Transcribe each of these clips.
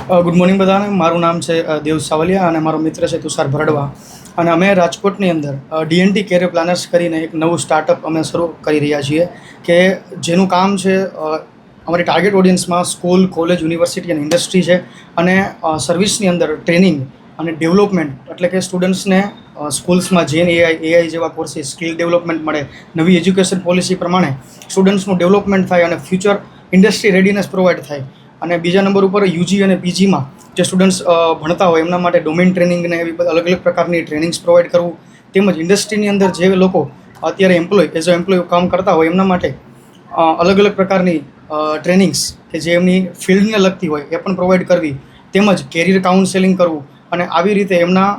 Good morning બધાને. મારું નામ છે દેવ સાવલિયા અને મારો મિત્ર છે તુષાર ભરડવા. અને અમે રાજકોટની અંદર ડીએનટી કેરિયર પ્લાનર્સ કરીને એક નવું સ્ટાર્ટઅપ અમે શરૂ કરી રહ્યા છીએ કે જેનું કામ છે અમારી ટાર્ગેટ ઓડિયન્સમાં સ્કૂલ, કોલેજ, યુનિવર્સિટી અને ઇન્ડસ્ટ્રી છે. અને સર્વિસની અંદર ટ્રેનિંગ અને ડેવલપમેન્ટ એટલે કે સ્ટુડન્ટ્સને સ્કૂલ્સમાં જેન એઆઈ જેવા કોર્સીસ, સ્કિલ ડેવલપમેન્ટ મળે, નવી એજ્યુકેશન પોલિસી પ્રમાણે સ્ટુડન્ટ્સનું ડેવલપમેન્ટ થાય અને ફ્યુચર ઇન્ડસ્ટ્રી રેડીનેસ પ્રોવાઈડ થાય. અને બીજા નંબર ઉપર યુજી અને પીજીમાં જે સ્ટુડન્ટ્સ ભણતા હોય એમના માટે ડોમેન ટ્રેનિંગને એવી અલગ અલગ પ્રકારની ટ્રેનિંગ્સ પ્રોવાઈડ કરવું. તેમજ ઇન્ડસ્ટ્રીની અંદર જે લોકો અત્યારે એઝ અ એમ્પ્લોય કામ કરતા હોય એમના માટે અલગ અલગ પ્રકારની ટ્રેનિંગ્સ કે જે એમની ફિલ્ડને લગતી હોય એ પણ પ્રોવાઈડ કરવી. તેમજ કેરિયર કાઉન્સેલિંગ કરવું અને આવી રીતે એમના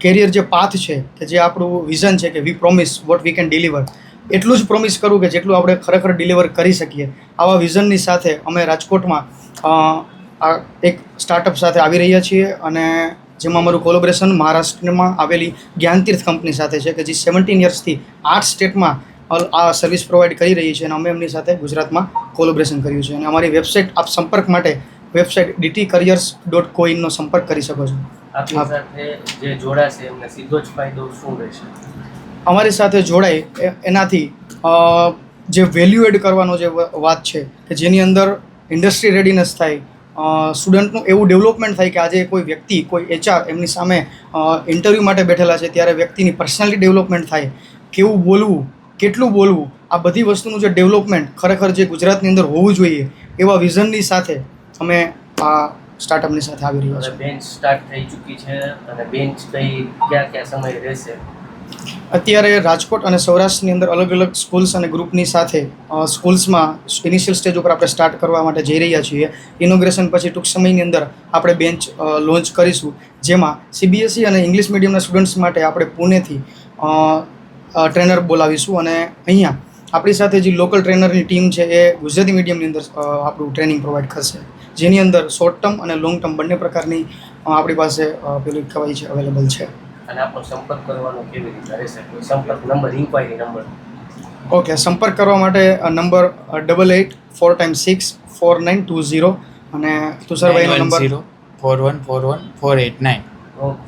કેરિયર જે પાથ છે કે જે આપણું વિઝન છે કે we promise what we can deliver, એટલું જ પ્રોમિસ કરવું કે જેટલું આપણે ખરેખર ડિલિવર કરી શકીએ. આવા વિઝનની સાથે અમે રાજકોટમાં આ એક સ્ટાર્ટઅપ સાથે આવી રહ્યા છીએ અને જેમાં અમારું કોલેબોરેશન મહારાષ્ટ્રમાં આવેલી જ્ઞાનતીર્થ કંપની સાથે છે કે જે 17 યર્સથી 8 સ્ટેટમાં આ સર્વિસ પ્રોવાઈડ કરી રહી છે અને અમે એમની સાથે ગુજરાતમાં કોલેબોરેશન કર્યું છે. અને અમારી વેબસાઇટ આપ સંપર્ક માટે વેબસાઇટ dtcareers.coin નો સંપર્ક કરી શકો છો. આપની સાથે જે જોડાશે એમને સીધો જ ફાયદો શું રહેશે? અમારી સાથે જોડાય એનાથી જે વેલ્યુ એડ કરવાનો જે વાત છે કે જેની અંદર ઇન્ડસ્ટ્રી રેડીનેસ થાય, સ્ટુડન્ટનું એવું ડેવલપમેન્ટ થાય કે આજે કોઈ વ્યક્તિ, કોઈ એચઆર એમની સામે ઇન્ટરવ્યૂ માટે બેઠેલા છે ત્યારે વ્યક્તિની પર્સનાલિટી ડેવલપમેન્ટ થાય, કેવું બોલવું, કેટલું બોલવું, આ બધી વસ્તુનું જે ડેવલપમેન્ટ ખરેખર જે ગુજરાતની અંદર હોવું જોઈએ એવા વિઝનની સાથે અમે આ સ્ટાર્ટઅપની સાથે આવી રહ્યા છીએ. બેન્ચ સ્ટાર્ટ થઈ ચૂકી છે અને બેન્ચ ક્યાં સમય રહેશે? અત્યારે રાજકોટ અને સૌરાષ્ટ્રની અંદર અલગ અલગ સ્કૂલ્સ અને ગ્રુપની સાથે સ્કૂલ્સમાં ઇનિશિયલ સ્ટેજ ઉપર આપણે સ્ટાર્ટ કરવા માટે જઈ રહ્યા છીએ. ઇનોગ્રેશન પછી ટૂંક સમયની અંદર આપણે બેન્ચ લોન્ચ કરીશું, જેમાં સીબીએસઈ અને ઇંગ્લિશ મીડિયમના સ્ટુડન્ટ્સ માટે આપણે પુણેથી ટ્રેનર બોલાવીશું અને અહીંયા આપણી સાથે જે લોકલ ટ્રેનરની ટીમ છે એ ગુજરાતી મીડિયમની અંદર આપણું ટ્રેનિંગ પ્રોવાઈડ કરશે, જેની અંદર શોર્ટ ટર્મ અને લોંગ ટર્મ બંને પ્રકારની આપણી પાસે પેલું કહેવાય છે અવેલેબલ છે. અને આપણો સંપર્ક કરવાનો કેવી રીતે રહેશે? સંપર્ક નંબર, ઇન્ક્વાયરી નંબર? ઓકે, સંપર્ક કરવા માટે નંબર 88464920 અને તુષારભાઈનો નંબર 41414849. ઓકે.